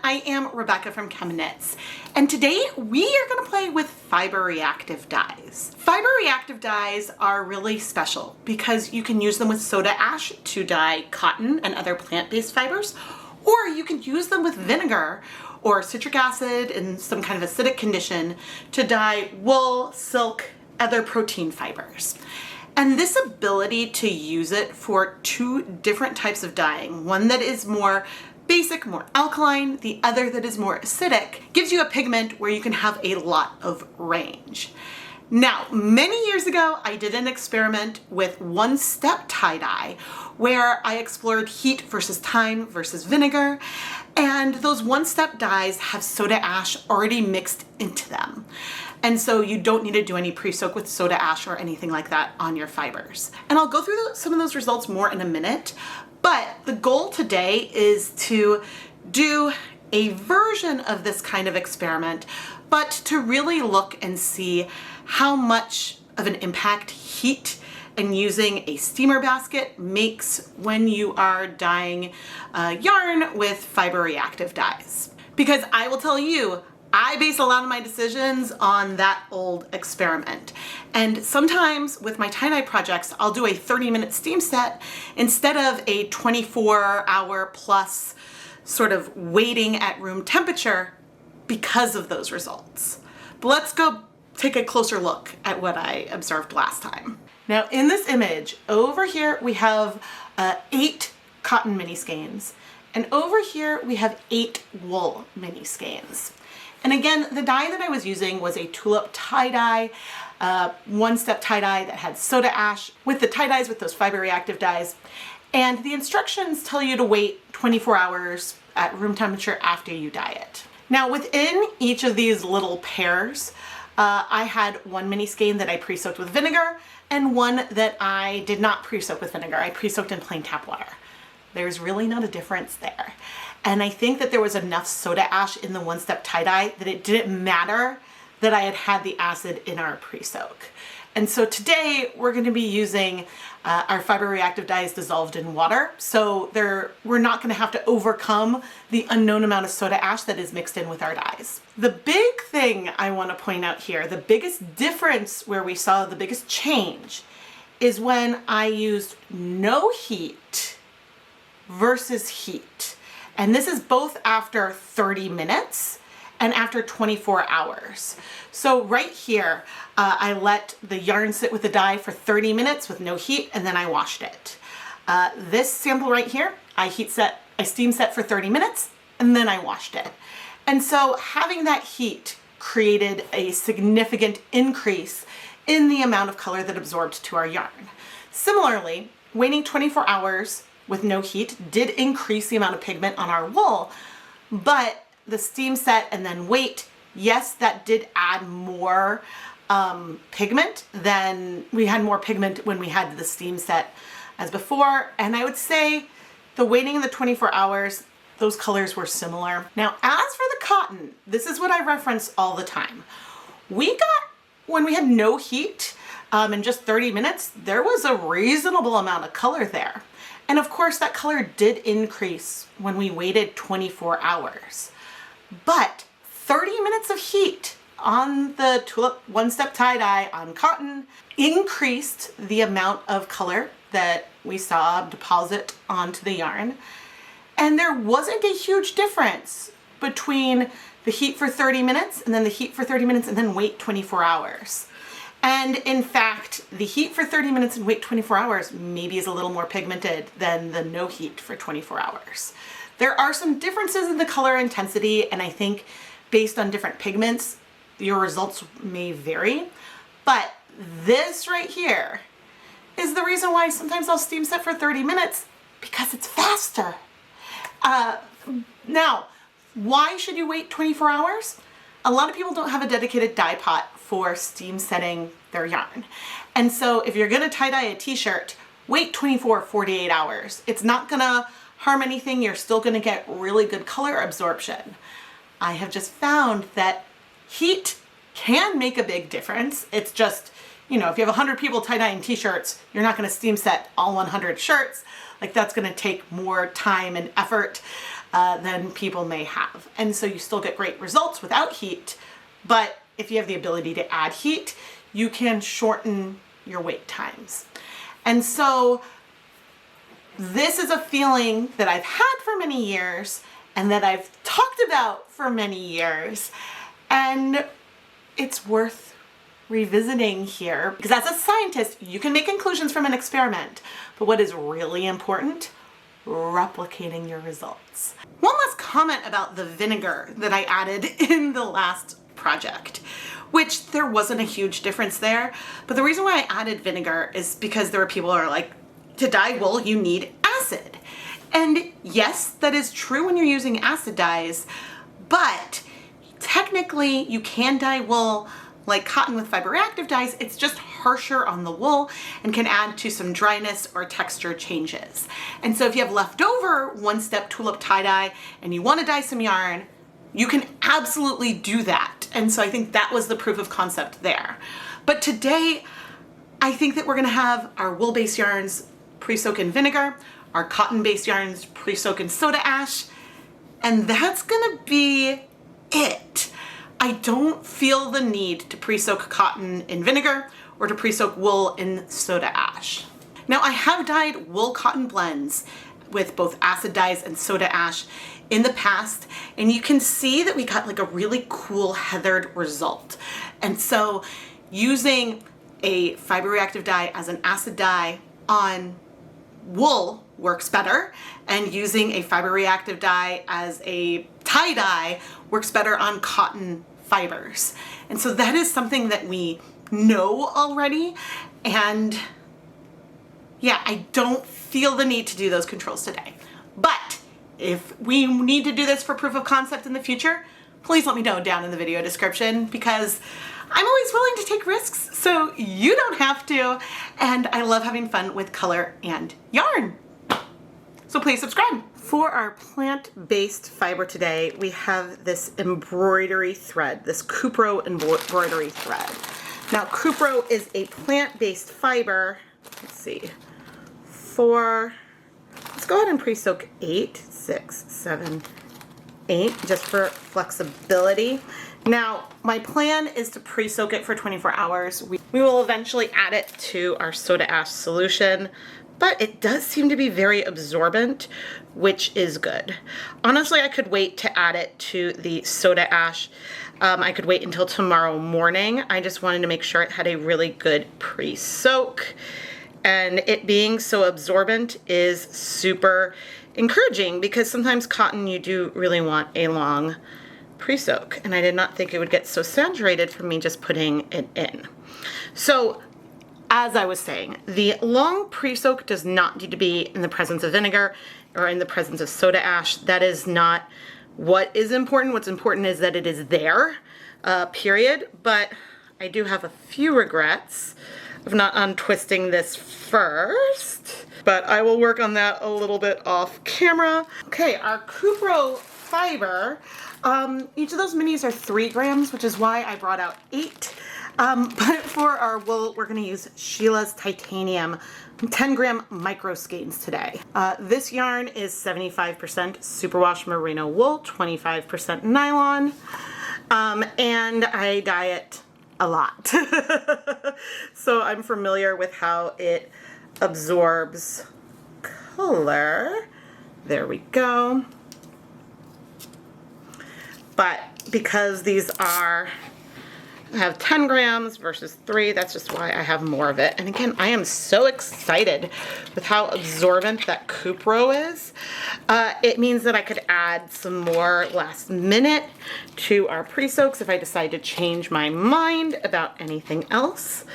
I am Rebecca from ChemKnits, and today we are going to play with fiber reactive dyes. Fiber reactive dyes are really special because you can use them with soda ash to dye cotton and other plant-based fibers, or you can use them with vinegar or citric acid in some kind of acidic condition to dye wool, silk, other protein fibers. And this ability to use it for two different types of dyeing, one that is more basic, more alkaline, the other that is more acidic, gives you a pigment where you can have a lot of range. Now, many years ago, I did an experiment with one-step tie-dye where I explored heat versus time versus vinegar, and those one-step dyes have soda ash already mixed into them. And so you don't need to do any pre-soak with soda ash or anything like that on your fibers. And I'll go through some of those results more in a minute, but the goal today is to do a version of this kind of experiment, but to really look and see how much of an impact heat and using a steamer basket makes when you are dyeing yarn with fiber reactive dyes. Because I will tell you, I base a lot of my decisions on that old experiment. And sometimes with my tie-dye projects, I'll do a 30-minute steam set instead of a 24-hour plus sort of waiting at room temperature because of those results. But let's go take a closer look at what I observed last time. Now in this image, over here we have 8 cotton mini skeins, and over here we have 8 wool mini skeins. And again, the dye that I was using was a tulip tie-dye, one-step tie-dye that had soda ash with the tie-dyes with those fiber reactive dyes. And the instructions tell you to wait 24 hours at room temperature after you dye it. Now within each of these little pairs, I had one mini skein that I pre-soaked with vinegar and one that I did not pre-soak with vinegar. I pre-soaked in plain tap water. There's really not a difference there. And I think that there was enough soda ash in the one-step tie-dye that it didn't matter that I had had the acid in our pre-soak. And so today we're going to be using our fiber reactive dyes dissolved in water. So we're not going to have to overcome the unknown amount of soda ash that is mixed in with our dyes. The big thing I want to point out here, the biggest difference where we saw the biggest change is when I used no heat versus heat. And this is both after 30 minutes and after 24 hours. So right here, I let the yarn sit with the dye for 30 minutes with no heat, and then I washed it. This sample right here, I steam set for 30 minutes, and then I washed it. And so having that heat created a significant increase in the amount of color that absorbed to our yarn. Similarly, waiting 24 hours with no heat did increase the amount of pigment on our wool, but the steam set and then wait, yes, that did add more pigment than we had more pigment when we had the steam set as before. And I would say the waiting in the 24 hours, those colors were similar. Now, as for the cotton, this is what I reference all the time. When we had no heat in just 30 minutes, there was a reasonable amount of color there. And of course that color did increase when we waited 24 hours. But 30 minutes of heat on the tulip one-step tie-dye on cotton increased the amount of color that we saw deposit onto the yarn. And there wasn't a huge difference between the heat for 30 minutes and then the heat for 30 minutes and then wait 24 hours. And in fact, the heat for 30 minutes and wait 24 hours maybe is a little more pigmented than the no heat for 24 hours. There are some differences in the color intensity, and I think based on different pigments, your results may vary. But this right here is the reason why sometimes I'll steam set for 30 minutes, because it's faster. Now, why should you wait 24 hours? A lot of people don't have a dedicated dye pot for steam setting their yarn. And so if you're gonna tie-dye a t-shirt, wait 24 or 48 hours. It's not gonna harm anything. You're still gonna get really good color absorption. I have just found that heat can make a big difference. It's just, you know, if you have 100 people tie-dyeing t-shirts, you're not gonna steam set all 100 shirts. Like, that's gonna take more time and effort. than people may have. And so you still get great results without heat, but if you have the ability to add heat, you can shorten your wait times. And so this is a feeling that I've had for many years and that I've talked about for many years. And it's worth revisiting here because as a scientist, you can make conclusions from an experiment. But what is really important? Replicating your results. One last comment about the vinegar that I added in the last project, which there wasn't a huge difference there. But the reason why I added vinegar is because there were people who are like, to dye wool, you need acid. And yes, that is true when you're using acid dyes, but technically you can dye wool like cotton with fiber reactive dyes. It's just harsher on the wool and can add to some dryness or texture changes. And so if you have leftover one-step tulip tie-dye and you want to dye some yarn, you can absolutely do that. And so I think that was the proof of concept there. But today, I think that we're gonna have our wool-based yarns pre-soak in vinegar, our cotton-based yarns pre-soak in soda ash, and that's gonna be it. I don't feel the need to pre-soak cotton in vinegar or to pre-soak wool in soda ash. Now I have dyed wool cotton blends with both acid dyes and soda ash in the past, and you can see that we got like a really cool heathered result. And so using a fiber reactive dye as an acid dye on wool works better, and using a fiber reactive dye as a tie dye works better on cotton fibers. And so that is something that we know already, and yeah, I don't feel the need to do those controls today. But if we need to do this for proof of concept in the future, please let me know down in the video description, because I'm always willing to take risks, so you don't have to, and I love having fun with color and yarn. So please subscribe. For our plant-based fiber today, we have this embroidery thread, this cupro embroidery thread. Now, cupro is a plant-based fiber. Let's see. Let's go ahead and pre-soak 8, 6, 7, 8, just for flexibility. Now, my plan is to pre-soak it for 24 hours. We will eventually add it to our soda ash solution, but it does seem to be very absorbent, which is good. Honestly, I could wait to add it to the soda ash. I could wait until tomorrow morning. I just wanted to make sure it had a really good pre-soak. And it being so absorbent is super encouraging, because sometimes cotton you do really want a long pre-soak, and I did not think it would get so saturated from me just putting it in. So as I was saying, the long pre-soak does not need to be in the presence of vinegar or in the presence of soda ash. That is not what is important. What's important is that it is there, period. But I do have a few regrets of not untwisting this first, but I will work on that a little bit off camera. Okay, our cupro fiber, each of those minis are 3 grams, which is why I brought out 8. But for our wool, we're gonna use Sheila's Titanium 10-gram micro skeins today. This yarn is 75% superwash merino wool, 25% nylon, and I dye it a lot. So I'm familiar with how it absorbs color. There we go. But because these have 10 grams versus 3, that's just why I have more of it. And again, I am so excited with how absorbent that cupro is. It means that I could add some more last minute to our pre-soaks if I decide to change my mind about anything else.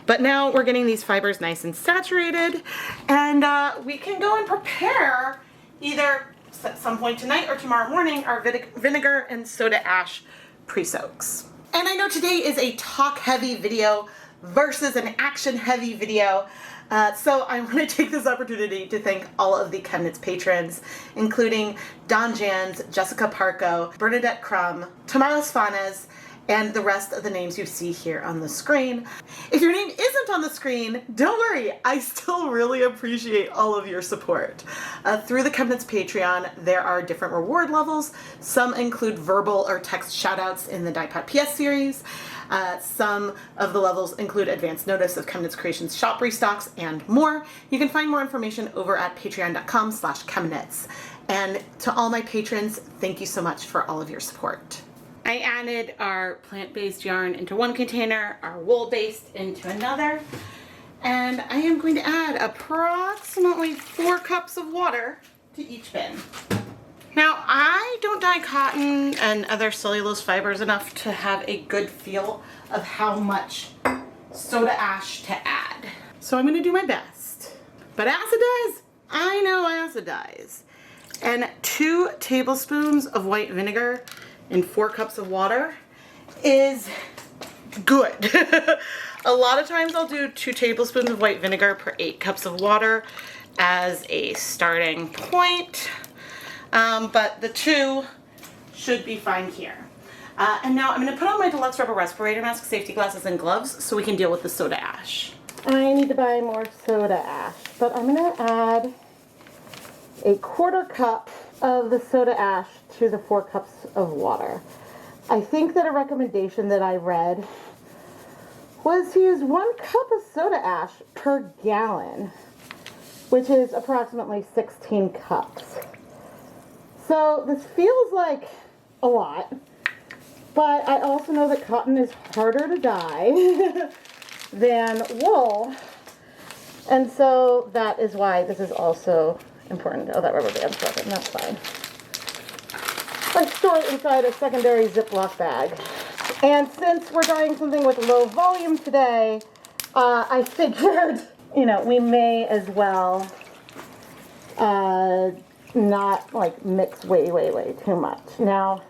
But now we're getting these fibers nice and saturated, and we can go and prepare either at some point tonight or tomorrow morning our vinegar and soda ash pre-soaks. And I know today is a talk-heavy video versus an action-heavy video, so I want to take this opportunity to thank all of the ChemKnits patrons, including Don Jans, Jessica Parco, Bernadette Crum, Tomas Fanes, and the rest of the names you see here on the screen. If your name isn't on the screen, don't worry, I still really appreciate all of your support. Through the ChemKnits Patreon, there are different reward levels. Some include verbal or text shoutouts in the Dyepot PS series. Some of the levels include advance notice of ChemKnits Creations shop restocks and more. You can find more information over at patreon.com/ChemKnits. And to all my patrons, thank you so much for all of your support. I added our plant-based yarn into one container, our wool-based into another, and I am going to add approximately 4 cups of water to each bin. Now, I don't dye cotton and other cellulose fibers enough to have a good feel of how much soda ash to add. So I'm gonna do my best. But acid dyes, I know acid dyes. And 2 tablespoons of white vinegar in 4 cups of water is good. A lot of times I'll do 2 tablespoons of white vinegar per 8 cups of water as a starting point. But the 2 should be fine here. And now I'm going to put on my deluxe rubber respirator mask, safety glasses, and gloves so we can deal with the soda ash. I need to buy more soda ash, but I'm going to add a 1/4 cup of the soda ash to the 4 cups of water. I think that a recommendation that I read was to use 1 cup of soda ash per gallon, which is approximately 16 cups. So this feels like a lot, but I also know that cotton is harder to dye than wool, and so that is why this is also important. Oh, that rubber band's broken, that's fine. I store it inside a secondary Ziploc bag. And since we're dyeing something with low volume today, I figured, you know, we may as well not like mix way too much. Now,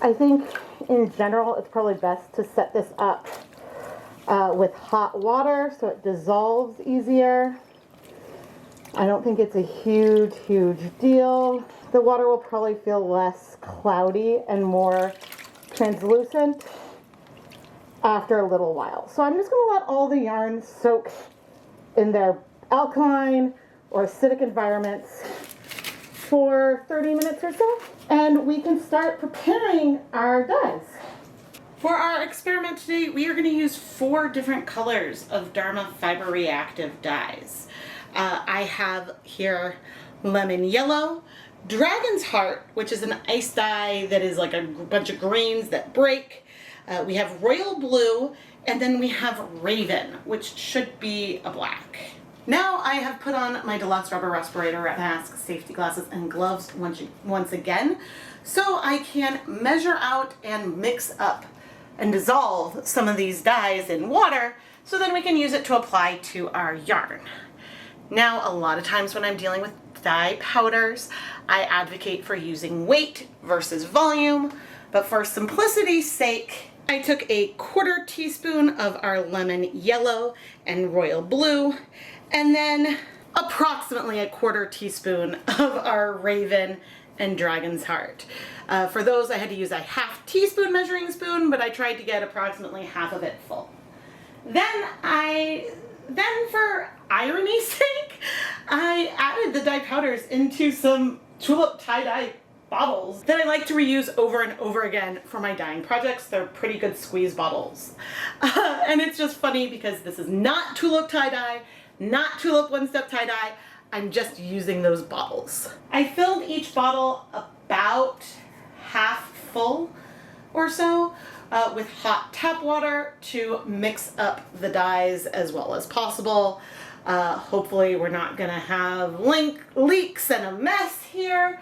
I think in general it's probably best to set this up with hot water so it dissolves easier. I don't think it's a huge deal. The water will probably feel less cloudy and more translucent after a little while. So I'm just going to let all the yarns soak in their alkaline or acidic environments for 30 minutes or so, and we can start preparing our dyes. For our experiment today, we are going to use 4 different colors of Dharma Fiber Reactive Dyes. I have here lemon yellow, dragon's heart, which is an ice dye that is like a bunch of grains that break. We have royal blue, and then we have raven, which should be a black. Now I have put on my deluxe rubber respirator mask, safety glasses, and gloves once again, so I can measure out and mix up and dissolve some of these dyes in water, so then we can use it to apply to our yarn. Now, a lot of times when I'm dealing with dye powders, I advocate for using weight versus volume, but for simplicity's sake, I took a 1/4 teaspoon of our lemon yellow and royal blue, and then approximately a 1/4 teaspoon of our raven and dragon's heart. For those, I had to use a 1/2 teaspoon measuring spoon, but I tried to get approximately half of it full. Then for irony's sake, I added the dye powders into some tulip tie-dye bottles that I like to reuse over and over again for my dyeing projects. They're pretty good squeeze bottles. And it's just funny because this is not tulip tie-dye, not tulip one-step tie-dye. I'm just using those bottles. I filled each bottle about half full or so with hot tap water to mix up the dyes as well as possible. Hopefully we're not gonna have leaks and a mess here,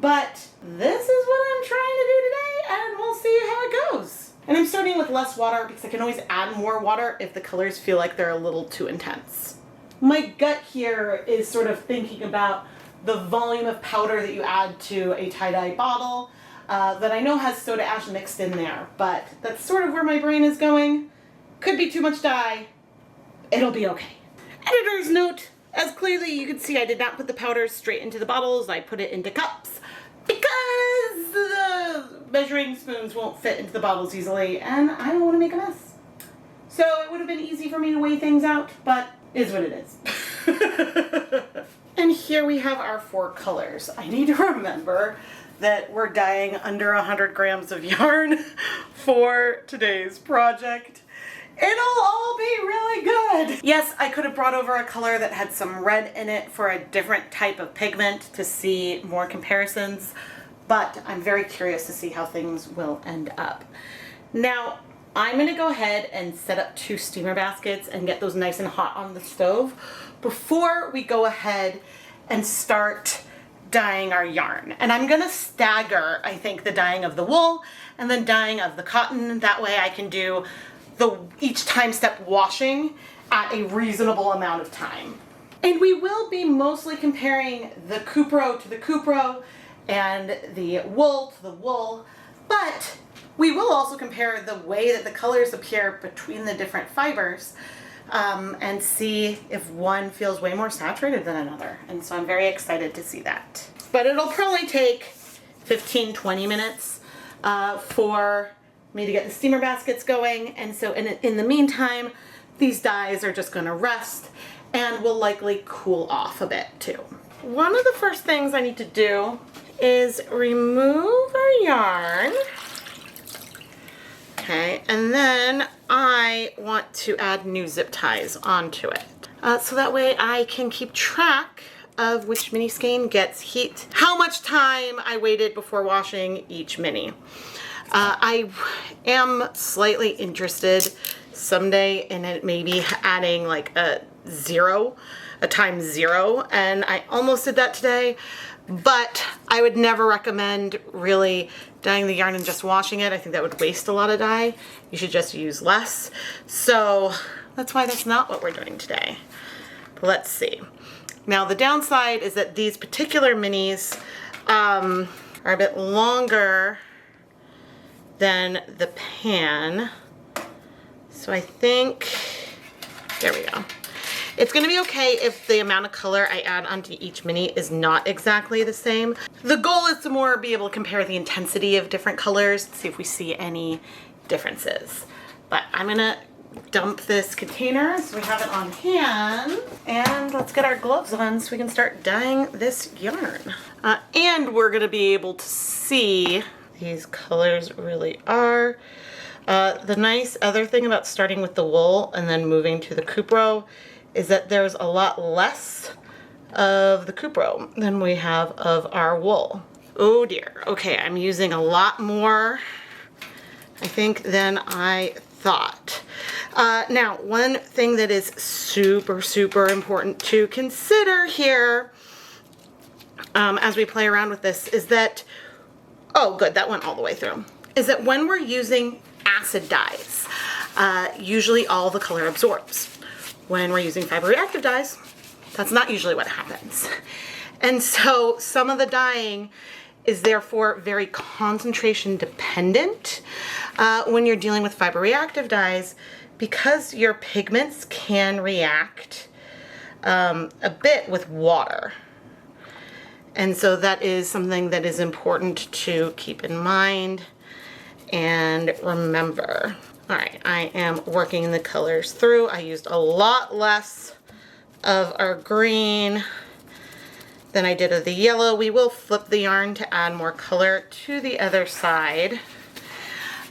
but this is what I'm trying to do today, and we'll see how it goes. And I'm starting with less water because I can always add more water if the colors feel like they're a little too intense. My gut here is sort of thinking about the volume of powder that you add to a tie-dye bottle that I know has soda ash mixed in there, but that's sort of where my brain is going. Could be too much dye. It'll be okay. Editor's note, as clearly you can see, I did not put the powders straight into the bottles. I put it into cups because measuring spoons won't fit into the bottles easily, and I don't want to make a mess. So it would have been easy for me to weigh things out, but it is what it is. And here we have our 4 colors. I need to remember that we're dyeing under 100 grams of yarn for today's project. It'll all be really good. Yes, I could have brought over a color that had some red in it for a different type of pigment to see more comparisons, but I'm very curious to see how things will end up. Now, I'm gonna go ahead and set up 2 steamer baskets and get those nice and hot on the stove before we go ahead and start dyeing our yarn. And I'm gonna stagger, I think, the dyeing of the wool and then dyeing of the cotton. That way I can do each time step washing at a reasonable amount of time. And we will be mostly comparing the cupro to the cupro and the wool to the wool, but we will also compare the way that the colors appear between the different fibers and see if one feels way more saturated than another. And so I'm very excited to see that. But it'll probably take 15-20 minutes for me to get the steamer baskets going. And so in the meantime, these dyes are just gonna rest and will likely cool off a bit too. One of the first things I need to do is remove our yarn. Okay, and then I want to add new zip ties onto it. So that way I can keep track of which mini skein gets heat, how much time I waited before washing each mini. I am slightly interested someday in it maybe adding like a times 0, and I almost did that today, but I would never recommend really dyeing the yarn and just washing it. I think that would waste a lot of dye. You should just use less. So that's why that's not what we're doing today. But let's see. Now the downside is that these particular minis are a bit longer than the pan. So I think, there we go. It's gonna be okay if the amount of color I add onto each mini is not exactly the same. The goal is to more be able to compare the intensity of different colors, see if we see any differences. But I'm gonna dump this container so we have it on hand, and let's get our gloves on so we can start dyeing this yarn. And we're gonna be able to see these colors really are. The nice other thing about starting with the wool and then moving to the cupro is that there's a lot less of the cupro than we have of our wool. Oh dear. Okay, I'm using a lot more, I think, than I thought. Now, one thing that is super, super important to consider here as we play around with this is that, oh good, that went all the way through, is that when we're using acid dyes, usually all the color absorbs. When we're using fiber reactive dyes, that's not usually what happens. And so some of the dyeing is therefore very concentration dependent when you're dealing with fiber reactive dyes, because your pigments can react a bit with water. And so that is something that is important to keep in mind and remember. All right, I am working the colors through. I used a lot less of our green than I did of the yellow. We will flip the yarn to add more color to the other side.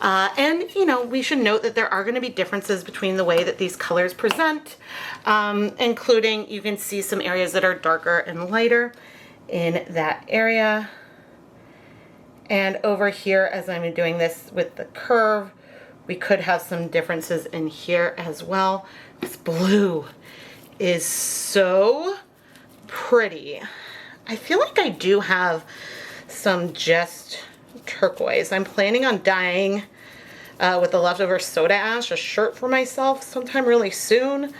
And you know, we should note that there are going to be differences between the way that these colors present, including you can see some areas that are darker and lighter in that area. And over here, as I'm doing this with the curve, we could have some differences in here as well. This blue is so pretty. I feel like I do have some just turquoise. I'm planning on dyeing with the leftover soda ash a shirt for myself sometime really soon.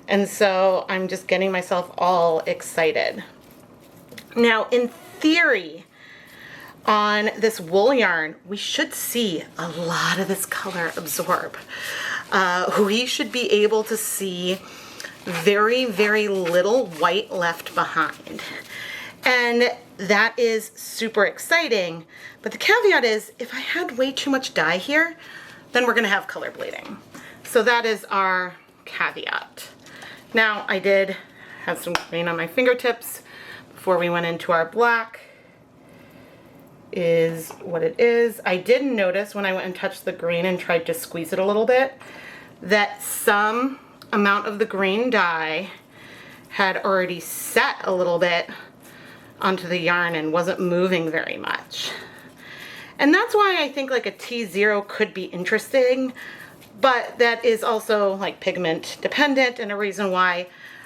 And so I'm just getting myself all excited. Now, in theory, on this wool yarn, we should see a lot of this color absorb. We should be able to see very, very little white left behind. And that is super exciting. But the caveat is, if I had way too much dye here, then we're gonna have color bleeding. So that is our caveat. Now, I did have some green on my fingertips before we went into our black. Is what it is. I did notice when I went and touched the green and tried to squeeze it a little bit that some amount of the green dye had already set a little bit onto the yarn and wasn't moving very much. And that's why I think like a T0 could be interesting, but that is also like pigment dependent, and a reason why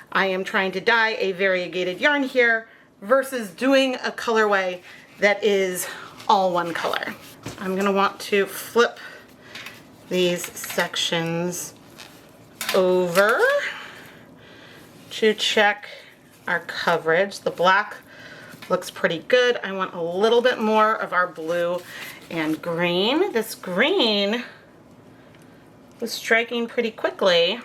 I am trying to dye a variegated yarn here versus doing a colorway that is all one color. I'm gonna want to flip these sections over to check our coverage. The black looks pretty good. I want a little bit more of our blue and green. This green was striking pretty quickly,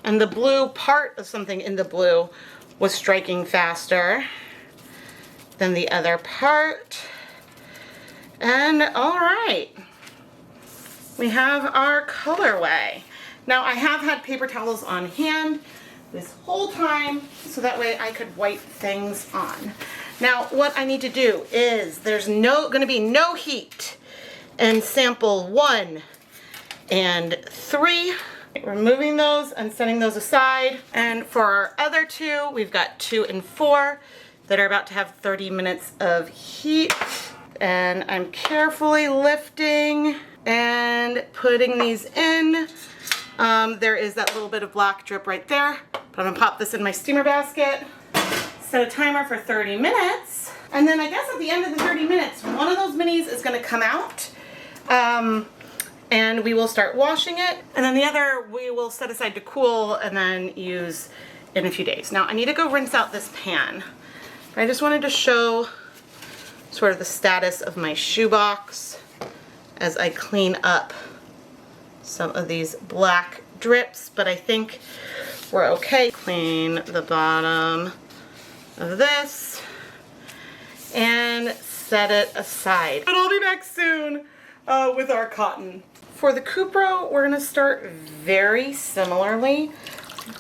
and the blue part of something in the blue was striking faster than the other part. And all right, we have our colorway. Now, I have had paper towels on hand this whole time so that way I could wipe things on. Now, what I need to do is there's gonna be no heat in sample 1 and 3. Removing those and setting those aside. And for our other 2, we've got 2 and 4 that are about to have 30 minutes of heat. And I'm carefully lifting and putting these in. There is that little bit of black drip right there, but I'm gonna pop this in my steamer basket, set a timer for 30 minutes, and then I guess at the end of the 30 minutes, one of those minis is gonna come out, and we will start washing it, and then the other we will set aside to cool and then use in a few days. Now, I need to go rinse out this pan. I just wanted to show sort of the status of my shoebox as I clean up some of these black drips, but I think we're okay. Clean the bottom of this and set it aside. But I'll be back soon with our cotton. For the cupro, we're gonna start very similarly,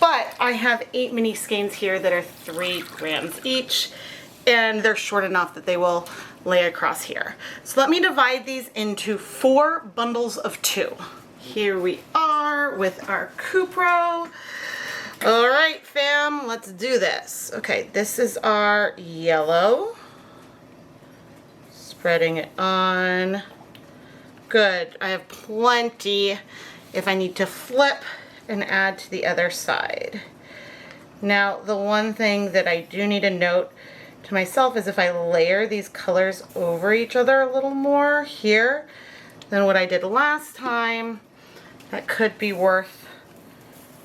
but I have 8 mini skeins here that are 3 grams each, and they're short enough that they will lay across here. So let me divide these into 4 bundles of 2. Here we are with our cupro. All right, fam, let's do this. Okay, this is our yellow. Spreading it on. Good, I have plenty if I need to flip and add to the other side. Now, the one thing that I do need to note to myself is if I layer these colors over each other a little more here than what I did last time, that could be worth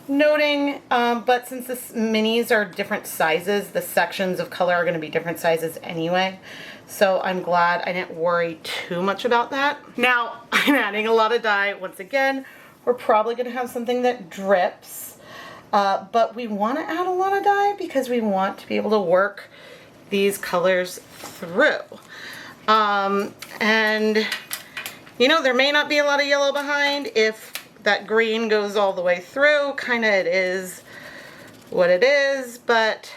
noting. But since the minis are different sizes, the sections of color are going to be different sizes anyway. So I'm glad I didn't worry too much about that. Now, I'm adding a lot of dye. Once again, we're probably going to have something that drips. But we want to add a lot of dye because we want to be able to work these colors through. And you know, there may not be a lot of yellow behind if that green goes all the way through. Kind of it is what it is, but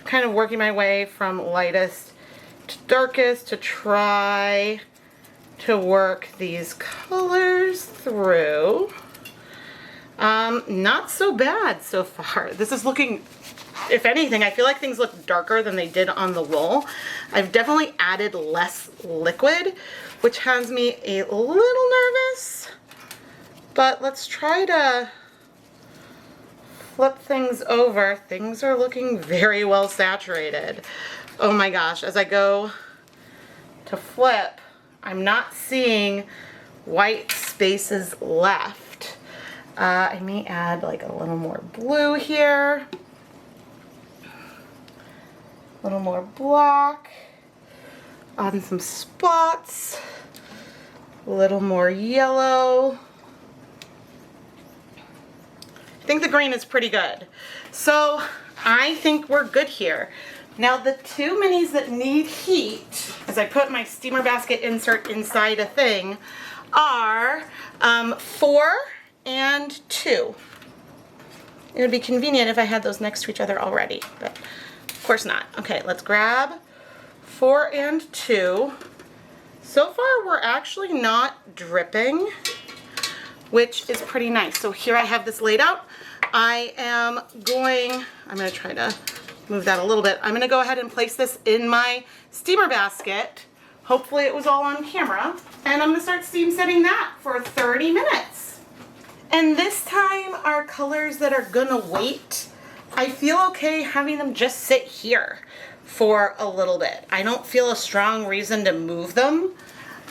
kind of working my way from lightest to darkest to try to work these colors through. Not so bad so far. This is looking, if anything, I feel like things look darker than they did on the roll. I've definitely added less liquid, which has me a little nervous, but let's try to flip things over. Things are looking very well saturated. Oh my gosh, as I go to flip, I'm not seeing white spaces left. I may add like a little more blue here. A little more black on some spots, a little more yellow. I think the green is pretty good. So I think we're good here. Now the two minis that need heat, as I put my steamer basket insert inside a thing, are 4 and 2. It would be convenient if I had those next to each other already, but of course not. Okay, let's grab 4 and 2. So far we're actually not dripping, which is pretty nice. So here I have this laid out. I'm gonna try to move that a little bit. I'm gonna go ahead and place this in my steamer basket. Hopefully it was all on camera. And I'm gonna start steam setting that for 30 minutes. And this time our colors that are gonna wait, I feel okay having them just sit here for a little bit. I don't feel a strong reason to move them.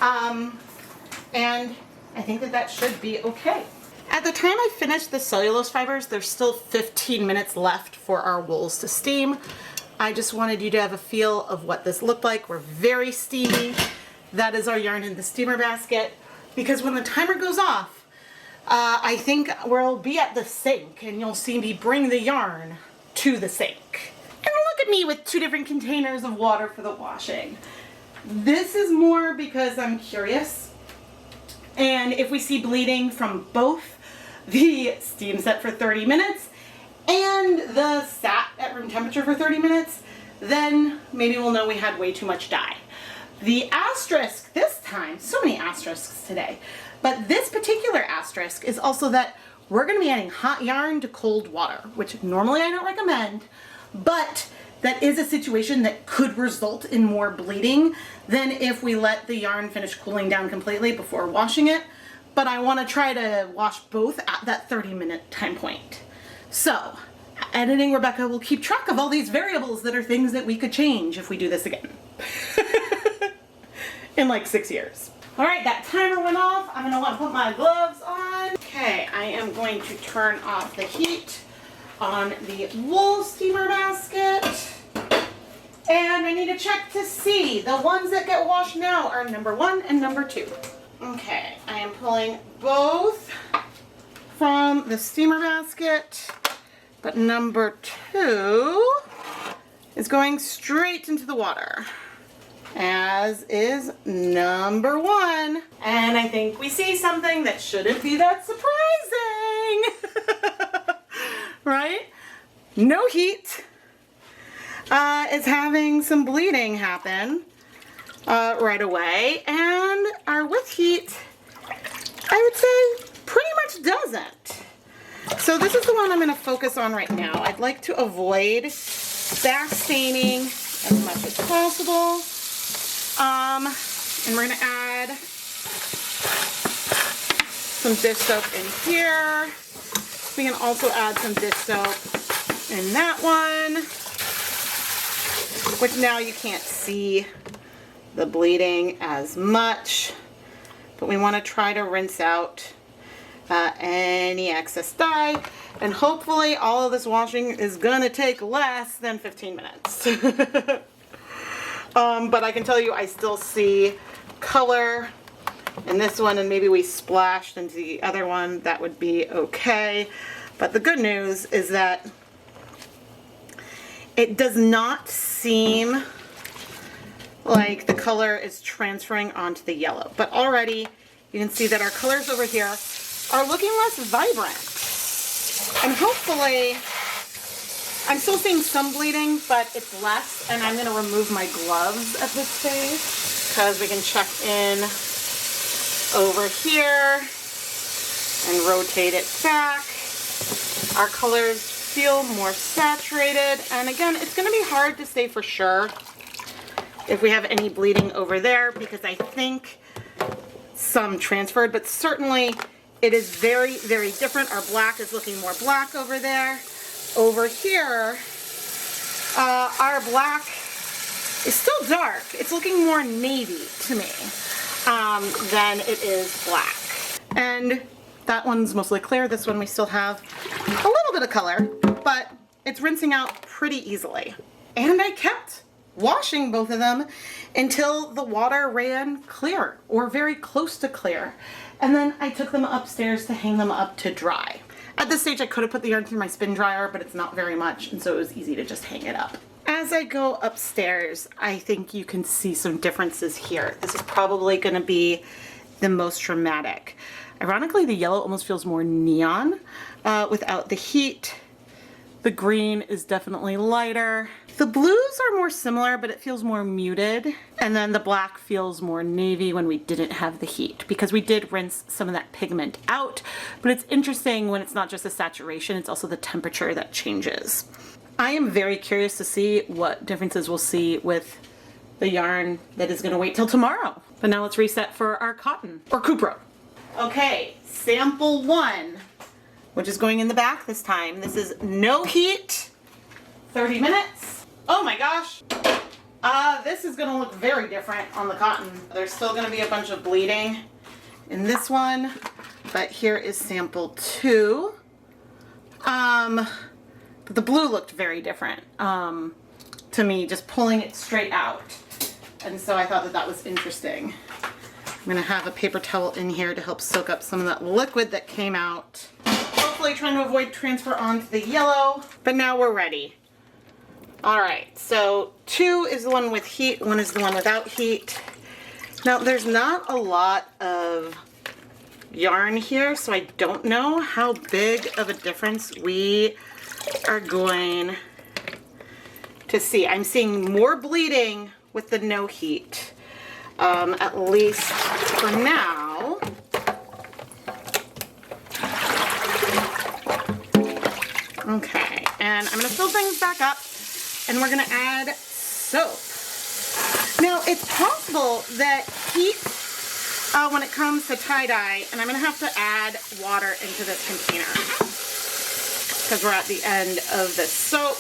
And I think that should be okay. At the time I finished the cellulose fibers, there's still 15 minutes left for our wools to steam. I just wanted you to have a feel of what this looked like. We're very steamy. That is our yarn in the steamer basket, because when the timer goes off, I think we'll be at the sink and you'll see me bring the yarn to the sink. And look at me with 2 different containers of water for the washing. This is more because I'm curious. And if we see bleeding from both the steam set for 30 minutes and the sat at room temperature for 30 minutes, then maybe we'll know we had way too much dye. The asterisk this time, so many asterisks today, but this particular asterisk is also that we're going to be adding hot yarn to cold water, which normally I don't recommend, but that is a situation that could result in more bleeding than if we let the yarn finish cooling down completely before washing it. But I want to try to wash both at that 30-minute time point. So, editing Rebecca will keep track of all these variables that are things that we could change if we do this again. In like 6 years. All right, that timer went off. I'm gonna want to put my gloves on. Okay, I am going to turn off the heat on the wool steamer basket. And I need to check to see the ones that get washed now are number 1 and number 2. Okay, I am pulling both from the steamer basket, but number 2 is going straight into the water, as is number 1. And I think we see something that shouldn't be that surprising. Right? No heat. Is having some bleeding happen right away, and our with heat, I would say, pretty much doesn't. So this is the one I'm going to focus on right now. I'd like to avoid back staining as much as possible. And we're going to add some dish soap in here. We can also add some dish soap in that one, which now you can't see the bleeding as much, but we want to try to rinse out any excess dye, and hopefully all of this washing is going to take less than 15 minutes. But I can tell you I still see color in this one, and maybe we splashed into the other one. That would be okay. But the good news is that it does not seem like the color is transferring onto the yellow. But already you can see that our colors over here are looking less vibrant. And hopefully, I'm still seeing some bleeding, but it's less. And I'm going to remove my gloves at this stage, because we can check in over here and rotate it back. Our colors feel more saturated, and again, it's going to be hard to say for sure if we have any bleeding over there, because I think some transferred, but certainly it is very, very different. Our black is looking more black over there. Over here, our black is still dark. It's looking more navy to me than it is black. And that one's mostly clear. This one we still have a little bit of color, but it's rinsing out pretty easily. And I kept washing both of them until the water ran clear, or very close to clear. And then I took them upstairs to hang them up to dry. At this stage I could have put the yarn through my spin dryer, but it's not very much, and so it was easy to just hang it up. As I go upstairs, I think you can see some differences here. This is probably going to be the most dramatic. Ironically, the yellow almost feels more neon without the heat. The green is definitely lighter. The blues are more similar, but it feels more muted. And then the black feels more navy when we didn't have the heat, because we did rinse some of that pigment out. But it's interesting when it's not just the saturation, it's also the temperature that changes. I am very curious to see what differences we'll see with the yarn that is going to wait till tomorrow. But now let's reset for our cotton, or cupro. Okay, sample 1, which is going in the back this time. This is no heat, 30 minutes. Oh my gosh. This is going to look very different on the cotton. There's still going to be a bunch of bleeding in this one, but here is sample 2. But the blue looked very different to me, just pulling it straight out. And so I thought that that was interesting. I'm gonna have a paper towel in here to help soak up some of that liquid that came out. Hopefully trying to avoid transfer onto the yellow, but now we're ready. All right, so 2 is the one with heat, 1 is the one without heat. Now there's not a lot of yarn here, so I don't know how big of a difference we are going to see. I'm seeing more bleeding with the no heat. At least for now. Okay, and I'm gonna fill things back up and we're gonna add soap. Now it's possible that heat, when it comes to tie-dye, and I'm gonna have to add water into this container because we're at the end of the soap.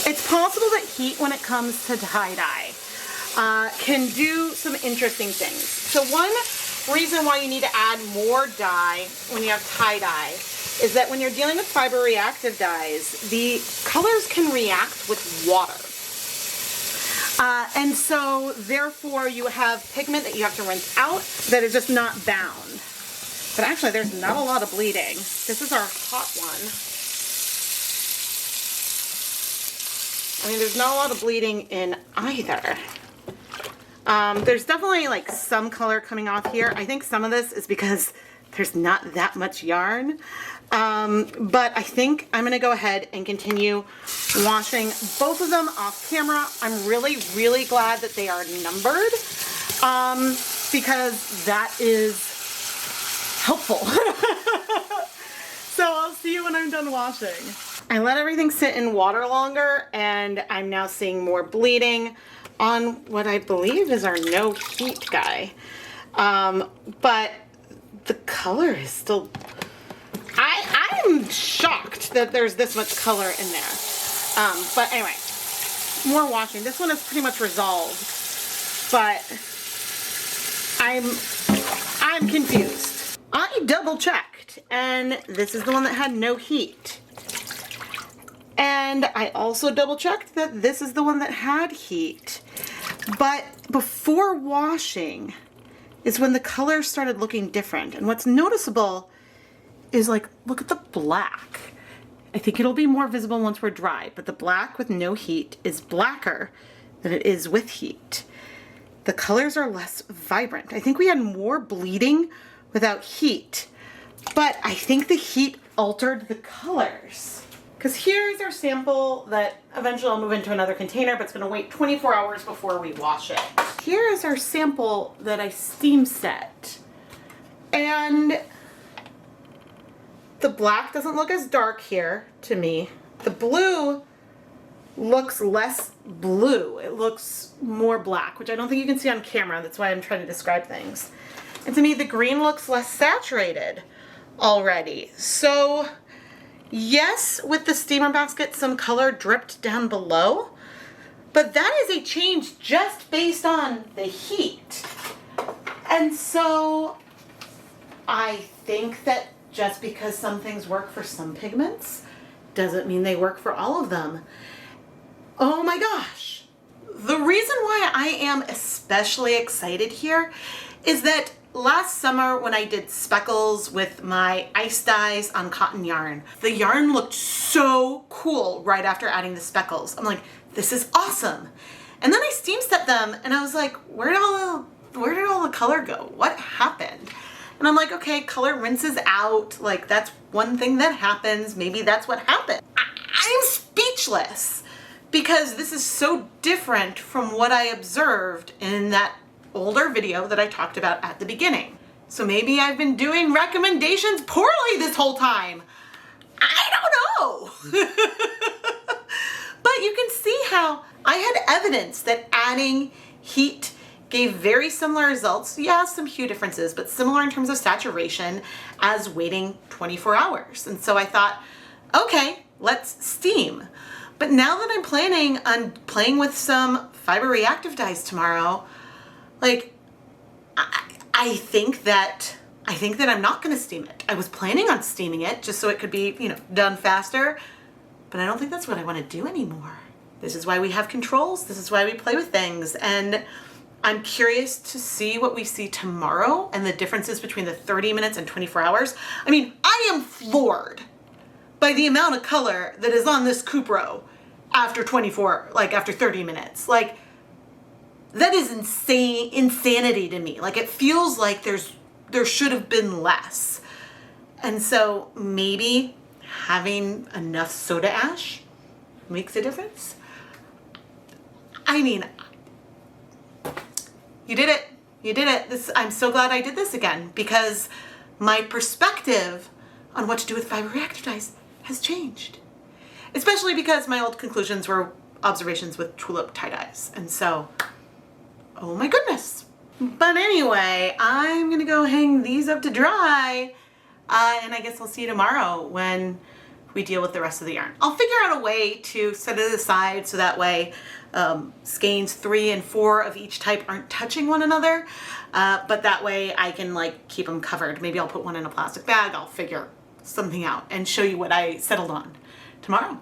It's possible that heat, when it comes to tie-dye, can do some interesting things. So one reason why you need to add more dye when you have tie-dye is that when you're dealing with fiber reactive dyes, the colors can react with water. And so therefore you have pigment that you have to rinse out that is just not bound. But actually there's not a lot of bleeding. This is our hot one. I mean, there's not a lot of bleeding in either. There's definitely like some color coming off here. I think some of this is because there's not that much yarn. But I think I'm gonna go ahead and continue washing both of them off camera. I'm really, really glad that they are numbered because that is helpful. So I'll see you when I'm done washing. I let everything sit in water longer and I'm now seeing more bleeding on what I believe is our no heat guy. But the color is still, I'm shocked that there's this much color in there. But anyway, more washing. This one is pretty much resolved, but I'm confused. I double checked and this is the one that had no heat. And I also double checked that this is the one that had heat. But before washing is when the color started looking different. And what's noticeable is, like, look at the black. I think it'll be more visible once we're dry, but the black with no heat is blacker than it is with heat. The colors are less vibrant. I think we had more bleeding without heat, but I think the heat altered the colors. Because here's our sample that eventually I'll move into another container, but it's going to wait 24 hours before we wash it. Here is our sample that I steam set. And the black doesn't look as dark here to me. The blue looks less blue. It looks more black, which I don't think you can see on camera. That's why I'm trying to describe things. And to me, the green looks less saturated already. So yes, with the steamer basket, some color dripped down below, but that is a change just based on the heat. And so I think that just because some things work for some pigments doesn't mean they work for all of them. Oh my gosh. The reason why I am especially excited here is that last summer when I did speckles with my ice dyes on cotton yarn, the yarn looked so cool right after adding the speckles. I'm like, this is awesome. And then I steam set them and I was like, where did all the color go? What happened? And I'm like, okay, color rinses out. Like, that's one thing that happens. Maybe that's what happened. I'm speechless because this is so different from what I observed in that older video that I talked about at the beginning. So maybe I've been doing recommendations poorly this whole time. I don't know. But you can see how I had evidence that adding heat gave very similar results. Yeah, some hue differences, but similar in terms of saturation as waiting 24 hours. And so I thought, okay, let's steam. But now that I'm planning on playing with some Fiber Reactive Dyes tomorrow, like, I think that I'm not gonna steam it. I was planning on steaming it just so it could be, done faster, but I don't think that's what I wanna do anymore. This is why we have controls. This is why we play with things. And I'm curious to see what we see tomorrow and the differences between the 30 minutes and 24 hours. I mean, I am floored by the amount of color that is on this cupro after 30 minutes. Like, that is insanity to me. Like, it feels like there should have been less. And so maybe having enough soda ash makes a difference. I mean, you did it. You did it. I'm so glad I did this again because my perspective on what to do with Fiber Reactive Dyes has changed. Especially because my old conclusions were observations with tulip tie-dyes. And so, oh my goodness. But anyway, I'm gonna go hang these up to dry. And I guess I'll see you tomorrow when we deal with the rest of the yarn. I'll figure out a way to set it aside so that way skeins 3 and 4 of each type aren't touching one another. But that way I can keep them covered. Maybe I'll put one in a plastic bag. I'll figure something out and show you what I settled on tomorrow.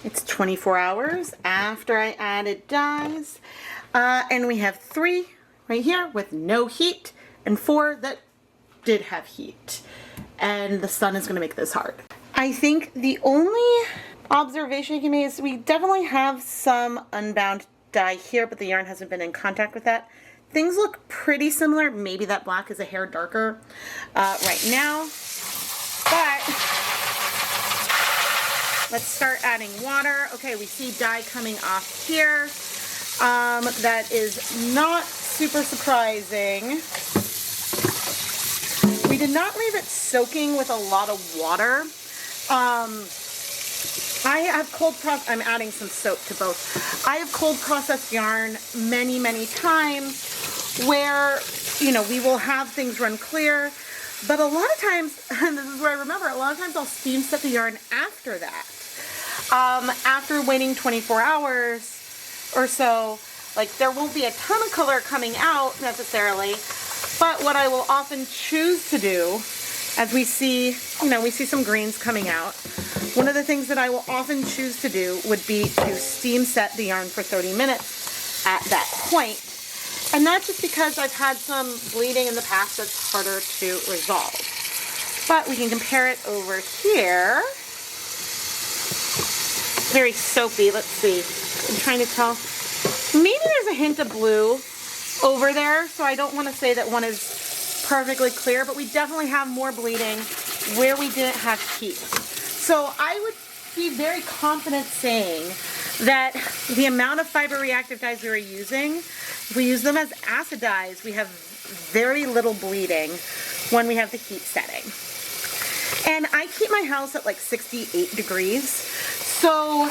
It's 24 hours after I added dyes. And we have 3 right here with no heat and 4 that did have heat. And the sun is gonna make this hard. I think the only observation you can make is we definitely have some unbound dye here, but the yarn hasn't been in contact with that. Things look pretty similar. Maybe that black is a hair darker right now, but let's start adding water. Okay, we see dye coming off here. That is not super surprising. We did not leave it soaking with a lot of water. I have I'm adding some soap to both. I have cold processed yarn many times where, we will have things run clear, but a lot of times, and this is where I remember, a lot of times I'll steam set the yarn after that. After waiting 24 hours or so, there won't be a ton of color coming out necessarily, but what I will often choose to do, as we see some greens coming out, one of the things that I will often choose to do would be to steam set the yarn for 30 minutes at that point. And not just because I've had some bleeding in the past that's harder to resolve. But we can compare it over here. Very soapy, let's see. I'm trying to tell. Maybe there's a hint of blue over there, so I don't want to say that one is perfectly clear, but we definitely have more bleeding where we didn't have heat. So I would be very confident saying that the amount of Fiber Reactive Dyes we were using, if we use them as acid dyes, we have very little bleeding when we have the heat setting. And I keep my house at 68 degrees. So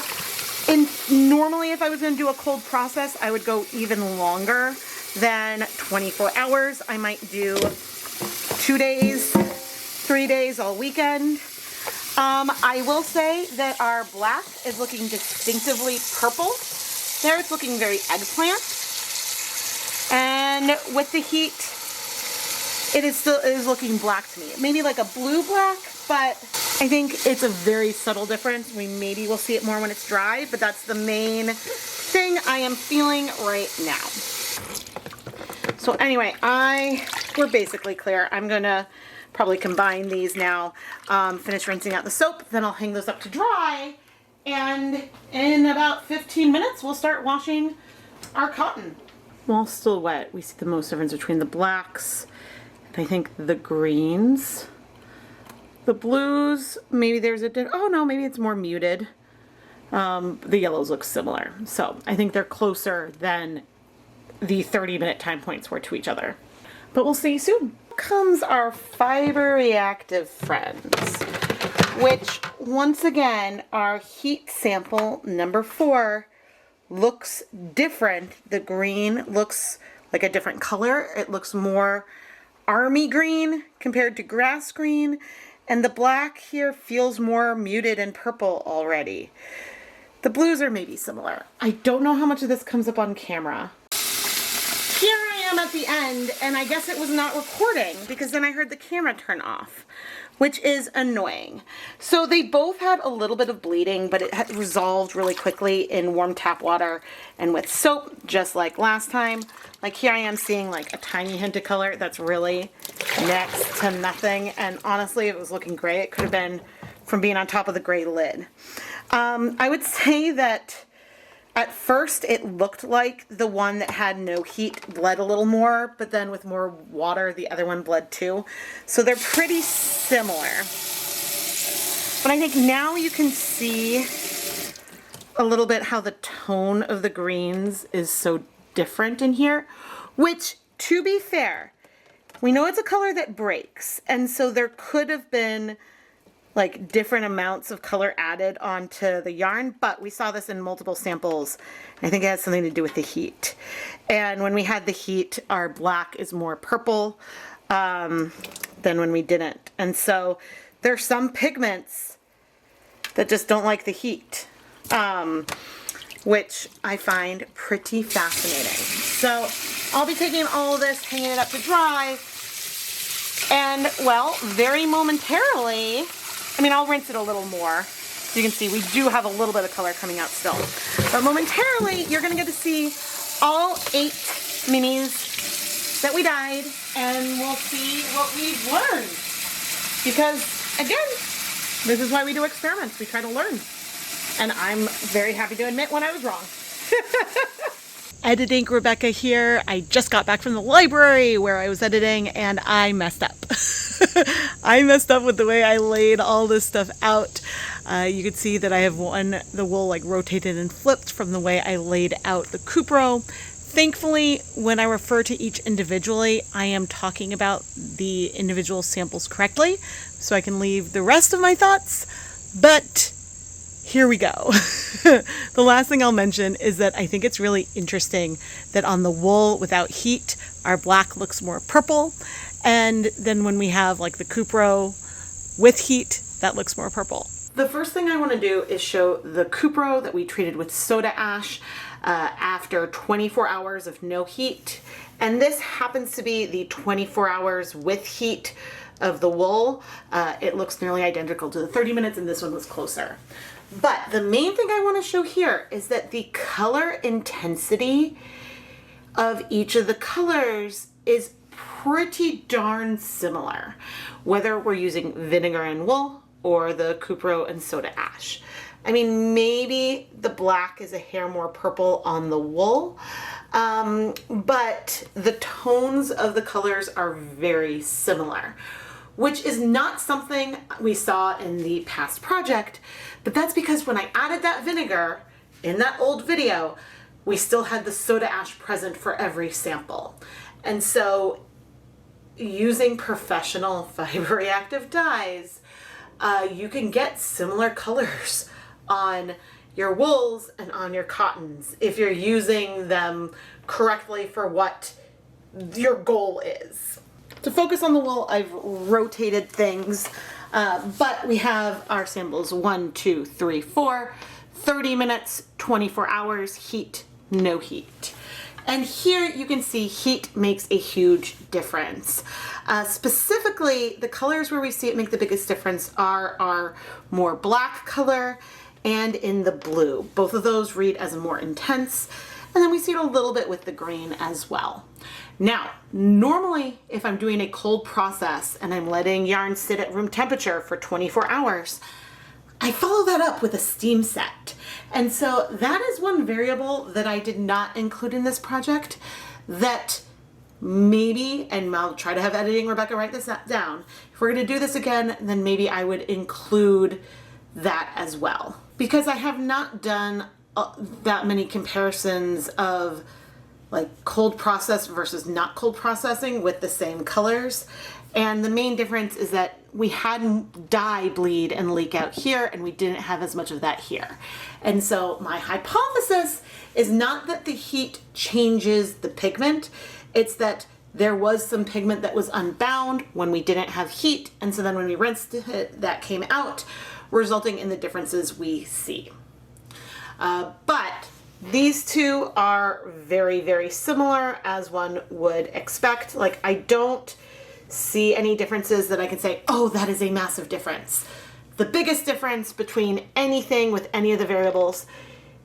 normally if I was going to do a cold process, I would go even longer than 24 hours. I might do 2 days, 3 days, all weekend. I will say that our black is looking distinctively purple. There it's looking very eggplant. And with the heat, it is looking black to me. Maybe like a blue black, but I think it's a very subtle difference. Maybe we'll see it more when it's dry, but that's the main thing I am feeling right now. So anyway, I we're basically clear. I'm gonna probably combine these now, finish rinsing out the soap, then I'll hang those up to dry, and in about 15 minutes we'll start washing our cotton. While still wet, we see the most difference between the blacks and I think the greens. The blues, maybe there's oh no, maybe it's more muted. The yellows look similar. So I think they're closer than the 30-minute time points were to each other. But we'll see you soon. Here comes our Fiber Reactive friends, which once again, our heat sample number 4 looks different. The green looks like a different color. It looks more army green compared to grass green. And the black here feels more muted and purple already. The blues are maybe similar. I don't know how much of this comes up on camera. Here I am at the end, and I guess it was not recording because then I heard the camera turn off, which is annoying. So they both had a little bit of bleeding, but it had resolved really quickly in warm tap water and with soap, just like last time. Like here I am seeing like a tiny hint of color that's really next to nothing. And honestly, it was looking gray. It could have been from being on top of the gray lid. I would say that at first it looked like the one that had no heat bled a little more, but then with more water, the other one bled too. So they're pretty similar. But I think now you can see a little bit how the tone of the greens is so different in here, which, to be fair, we know it's a color that breaks, and so there could have been like different amounts of color added onto the yarn, but we saw this in multiple samples. I think it has something to do with the heat. And when we had the heat, our black is more purple than when we didn't. And so there's some pigments that just don't like the heat, which I find pretty fascinating. So I'll be taking all of this, hanging it up to dry, and well, very momentarily, I mean, I'll rinse it a little more. So you can see we do have a little bit of color coming out still. But momentarily, you're gonna get to see all 8 minis that we dyed, and we'll see what we've learned. Because again, this is why we do experiments. We try to learn. And I'm very happy to admit when I was wrong. Editing Rebecca here. I just got back from the library where I was editing and I messed up. I messed up with the way I laid all this stuff out. You can see that I have the wool like rotated and flipped from the way I laid out the cupro. Thankfully, when I refer to each individually, I am talking about the individual samples correctly, so I can leave the rest of my thoughts. But here we go. The last thing I'll mention is that I think it's really interesting that on the wool without heat, our black looks more purple. And then when we have like the cupro with heat, that looks more purple. The first thing I want to do is show the cupro that we treated with soda ash after 24 hours of no heat. And this happens to be the 24 hours with heat of the wool. It looks nearly identical to the 30 minutes, and this one was closer. But the main thing I want to show here is that the color intensity of each of the colors is pretty darn similar, whether we're using vinegar and wool or the cupro and soda ash. I mean, maybe the black is a hair more purple on the wool, but the tones of the colors are very similar, which is not something we saw in the past project, but that's because when I added that vinegar in that old video, we still had the soda ash present for every sample. And so using professional fiber reactive dyes, you can get similar colors on your wools and on your cottons if you're using them correctly for what your goal is. To focus on the wool, I've rotated things, but we have our samples 1, 2, 3, 4, 30 minutes, 24 hours, heat, no heat. And here you can see heat makes a huge difference. Specifically, the colors where we see it make the biggest difference are our more black color and in the blue. Both of those read as more intense. And then we see it a little bit with the green as well. Now, normally if I'm doing a cold process and I'm letting yarn sit at room temperature for 24 hours, I follow that up with a steam set. And so that is one variable that I did not include in this project that maybe, and I'll try to have editing Rebecca write this down, if we're gonna do this again, then maybe I would include that as well. Because I have not done that many comparisons of like cold process versus not cold processing with the same colors. And the main difference is that we had dye bleed and leak out here and we didn't have as much of that here. And so my hypothesis is not that the heat changes the pigment, it's that there was some pigment that was unbound when we didn't have heat, and so then when we rinsed it, that came out, resulting in the differences we see. But these two are very, very similar as one would expect. Like, I don't see any differences that I can say, oh, that is a massive difference. The biggest difference between anything with any of the variables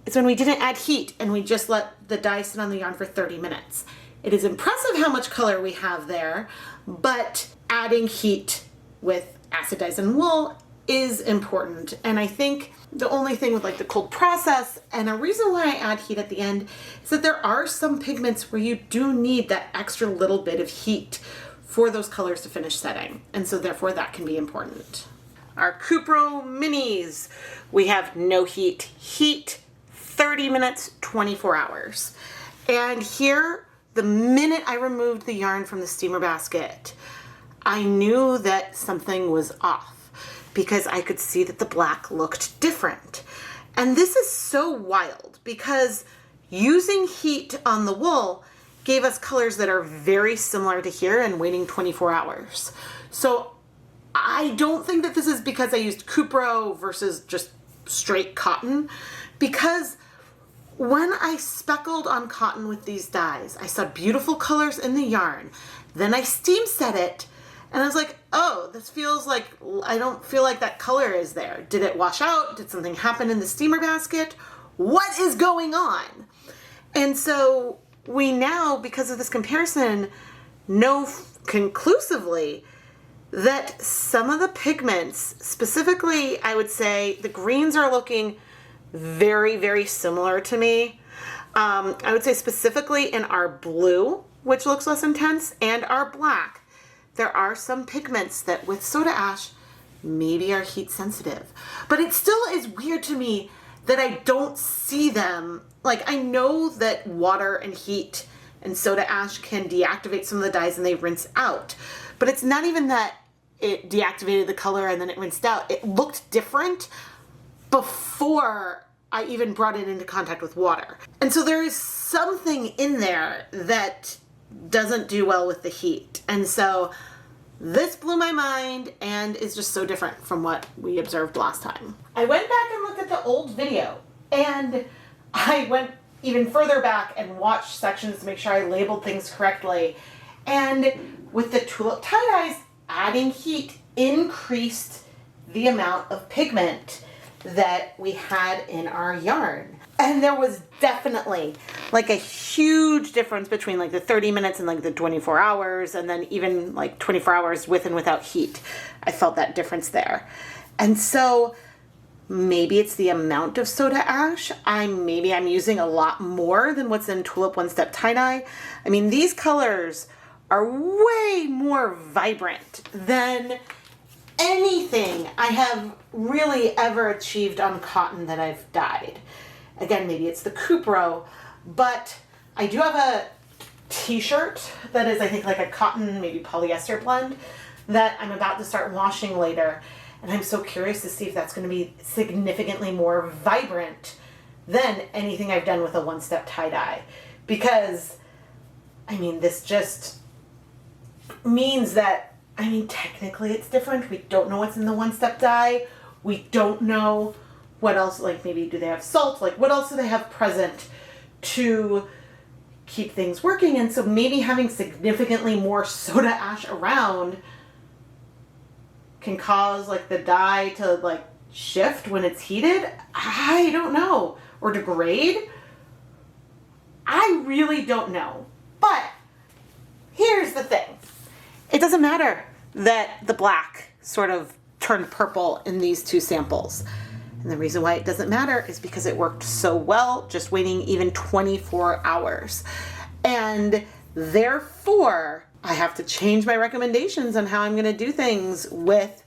is when we didn't add heat and we just let the dye sit on the yarn for 30 minutes. It is impressive how much color we have there, but adding heat with acid dyes and wool is important. And I think the only thing with like the cold process, and a reason why I add heat at the end, is that there are some pigments where you do need that extra little bit of heat for those colors to finish setting. And so therefore that can be important. Our cupro minis, we have no heat, 30 minutes, 24 hours. And here, the minute I removed the yarn from the steamer basket, I knew that something was off because I could see that the black looked different. And this is so wild because using heat on the wool gave us colors that are very similar to here and waiting 24 hours. So I don't think that this is because I used cupro versus just straight cotton, because when I speckled on cotton with these dyes, I saw beautiful colors in the yarn. Then I steam set it and I was like, oh, this feels like, I don't feel like that color is there. Did it wash out? Did something happen in the steamer basket? What is going on? And so we now, because of this comparison, know conclusively that some of the pigments, specifically, I would say the greens are looking very, very similar to me. I would say specifically in our blue, which looks less intense, and our black, there are some pigments that with soda ash maybe are heat sensitive. But it still is weird to me that I don't see them. Like, I know that water and heat and soda ash can deactivate some of the dyes and they rinse out. But it's not even that it deactivated the color and then it rinsed out. It looked different before I even brought it into contact with water. And so there is something in there that doesn't do well with the heat. And so this blew my mind and is just so different from what we observed last time. I went back and looked at the old video, and I went even further back and watched sections to make sure I labeled things correctly. And with the tulip tie-dyes, adding heat increased the amount of pigment that we had in our yarn. And there was definitely like a huge difference between like the 30 minutes and like the 24 hours, and then even like 24 hours with and without heat. I felt that difference there. And so maybe it's the amount of soda ash. Maybe I'm using a lot more than what's in Tulip One Step Tie-Dye. I mean, these colors are way more vibrant than anything I have really ever achieved on cotton that I've dyed. Again, maybe it's the cupro, but I do have a t-shirt that is, I think, like a cotton, maybe polyester blend that I'm about to start washing later. And I'm so curious to see if that's going to be significantly more vibrant than anything I've done with a one-step tie-dye. Because, I mean, this just means that, I mean, technically it's different. We don't know what's in the one-step dye. We don't know what else, like maybe do they have salt? Like what else do they have present to keep things working? And so maybe having significantly more soda ash around can cause like the dye to like shift when it's heated. I don't know. Or degrade. I really don't know. But here's the thing. It doesn't matter that the black sort of turned purple in these two samples. And the reason why it doesn't matter is because it worked so well, just waiting even 24 hours. And therefore, I have to change my recommendations on how I'm going to do things with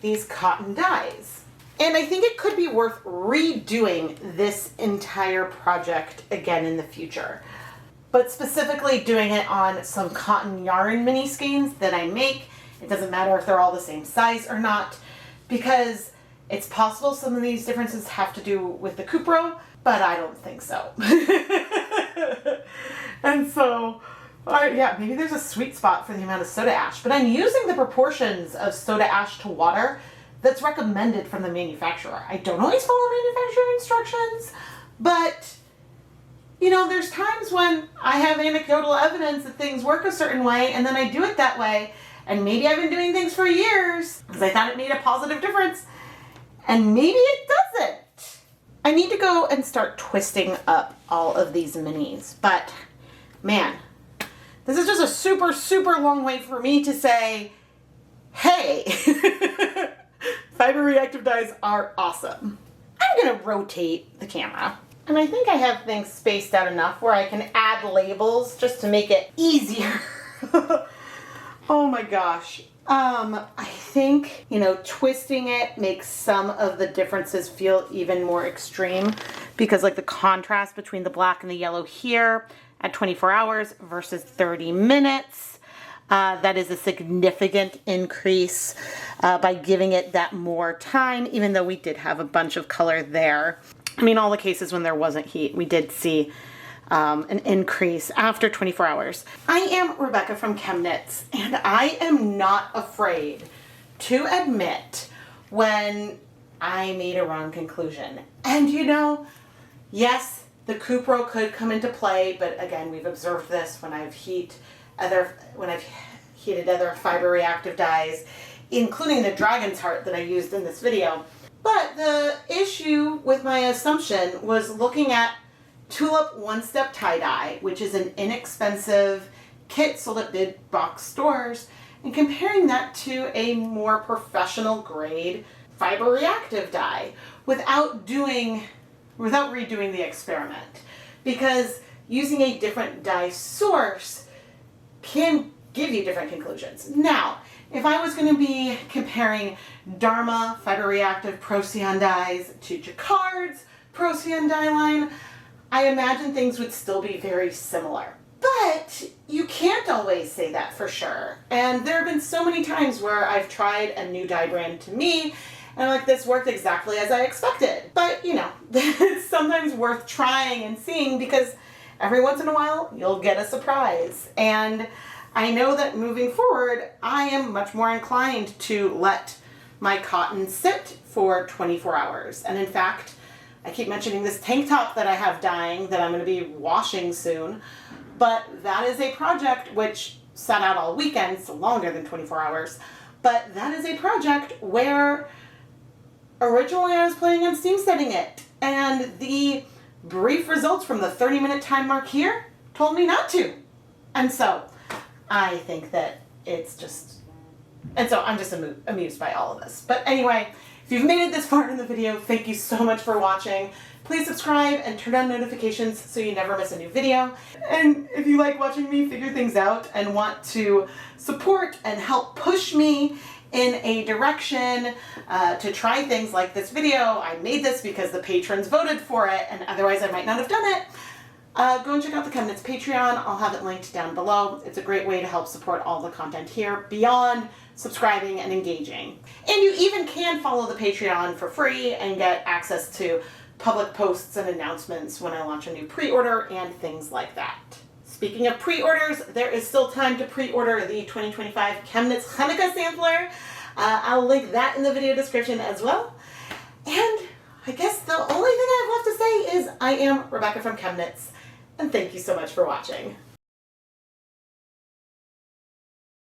these cotton dyes. And I think it could be worth redoing this entire project again in the future. But specifically doing it on some cotton yarn mini skeins that I make. It doesn't matter if they're all the same size or not, because it's possible some of these differences have to do with the cupro, but I don't think so. And so, yeah, maybe there's a sweet spot for the amount of soda ash, but I'm using the proportions of soda ash to water that's recommended from the manufacturer. I don't always follow manufacturer instructions, but you know, there's times when I have anecdotal evidence that things work a certain way, and then I do it that way, and maybe I've been doing things for years because I thought it made a positive difference, and maybe it doesn't. I need to go and start twisting up all of these minis, but man, this is just a super, super long way for me to say, hey, Fiber Reactive Dyes are awesome. I'm gonna rotate the camera. And I think I have things spaced out enough where I can add labels just to make it easier. Oh my gosh. I think, you know, twisting it makes some of the differences feel even more extreme because like the contrast between the black and the yellow here at 24 hours versus 30 minutes. That is a significant increase by giving it that more time, even though we did have a bunch of color there. I mean, all the cases when there wasn't heat, we did see an increase after 24 hours. I am Rebecca from ChemKnits, and I am not afraid to admit when I made a wrong conclusion. And you know, yes, the cupro could come into play, but again, we've observed this when I've heated other fiber reactive dyes, including the dragon's heart that I used in this video. But the issue with my assumption was looking at Tulip one-step tie-dye, which is an inexpensive kit sold at big box stores, and comparing that to a more professional grade fiber reactive dye without redoing the experiment. Because using a different dye source can give you different conclusions. Now, if I was going to be comparing Dharma Fiber Reactive Procyon dyes to Jacquard's Procyon dye line, I imagine things would still be very similar. But you can't always say that for sure. And there have been so many times where I've tried a new dye brand to me, and I'm like, this worked exactly as I expected. But you know, it's sometimes worth trying and seeing because every once in a while you'll get a surprise. And I know that moving forward, I am much more inclined to let my cotton sit for 24 hours. And in fact, I keep mentioning this tank top that I have dyeing that I'm going to be washing soon, but that is a project which sat out all weekend, so longer than 24 hours, but that is a project where originally I was planning on steam setting it, and the brief results from the 30-minute time mark here told me not to. And so I think that it's just, and so I'm just amused by all of this. But anyway, if you've made it this far in the video, thank you so much for watching. Please subscribe and turn on notifications so you never miss a new video. And if you like watching me figure things out and want to support and help push me in a direction to try things like this video, I made this because the patrons voted for it, and otherwise I might not have done it. Go and check out the ChemKnits Patreon. I'll have it linked down below. It's a great way to help support all the content here beyond subscribing and engaging. And you even can follow the Patreon for free and get access to public posts and announcements when I launch a new pre-order and things like that. Speaking of pre-orders, there is still time to pre-order the 2025 ChemKnits Hanukkah sampler. I'll link that in the video description as well. And I guess the only thing I have left to say is I am Rebecca from ChemKnits, and thank you so much for watching.